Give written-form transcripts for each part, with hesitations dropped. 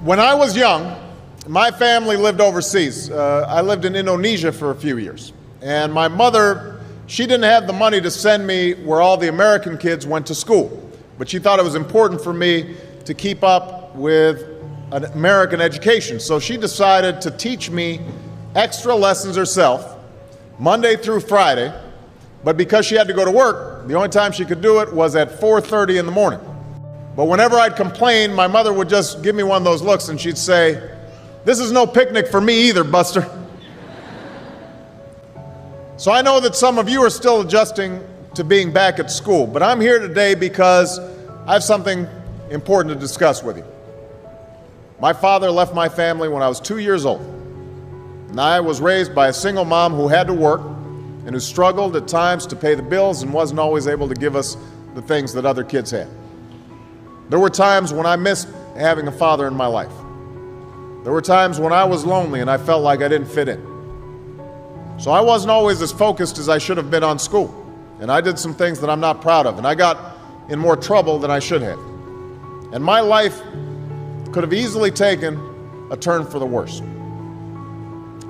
When I was young, my family lived overseas. I lived in Indonesia for a few years. And my mother, she didn't have the money to send me where all the American kids went to school. But she thought it was important for me to keep up with an American education. So she decided to teach me extra lessons herself, Monday through Friday. But because she had to go to work, the only time she could do it was at 4:30 in the morning. But whenever I'd complain, my mother would just give me one of those looks and she'd say, "This is no picnic for me either, Buster." So I know that some of you are still adjusting to being back at school, but I'm here today because I have something important to discuss with you. My father left my family when I was 2 years old, and I was raised by a single mom who had to work and who struggled at times to pay the bills and wasn't always able to give us the things that other kids had. There were times when I missed having a father in my life. There were times when I was lonely and I felt like I didn't fit in. So I wasn't always as focused as I should have been on school. And I did some things that I'm not proud of. And I got in more trouble than I should have. And my life could have easily taken a turn for the worse.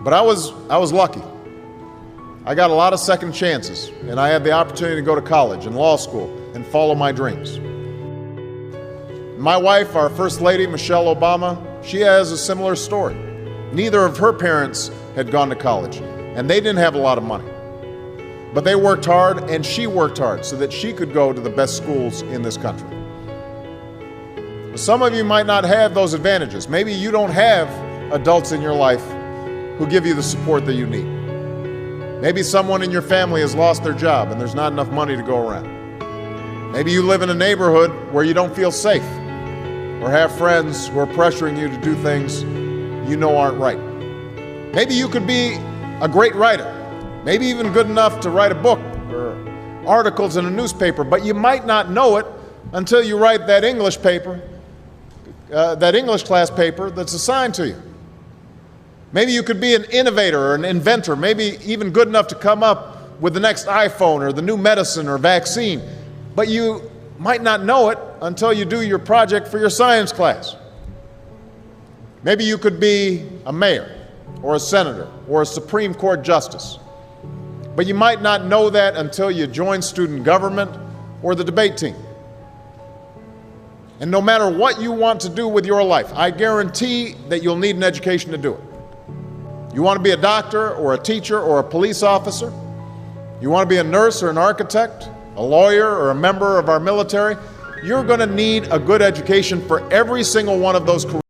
But I was lucky. I got a lot of second chances. And I had the opportunity to go to college and law school and follow my dreams. My wife, our First Lady, Michelle Obama, she has a similar story. Neither of her parents had gone to college, and they didn't have a lot of money. But they worked hard, and she worked hard so that she could go to the best schools in this country. Some of you might not have those advantages. Maybe you don't have adults in your life who give you the support that you need. Maybe someone in your family has lost their job, and there's not enough money to go around. Maybe you live in a neighborhood where you don't feel safe, or have friends who are pressuring you to do things you know aren't right. Maybe you could be a great writer, maybe even good enough to write a book or articles in a newspaper, but you might not know it until you write that English class paper that's assigned to you. Maybe you could be an innovator or an inventor, maybe even good enough to come up with the next iPhone or the new medicine or vaccine, but you might not know it until you do your project for your science class. Maybe you could be a mayor or a senator or a Supreme Court justice, but you might not know that until you join student government or the debate team. And no matter what you want to do with your life, I guarantee that you'll need an education to do it. You want to be a doctor or a teacher or a police officer? You want to be a nurse or an architect, a lawyer or a member of our military? You're going to need a good education for every single one of those careers.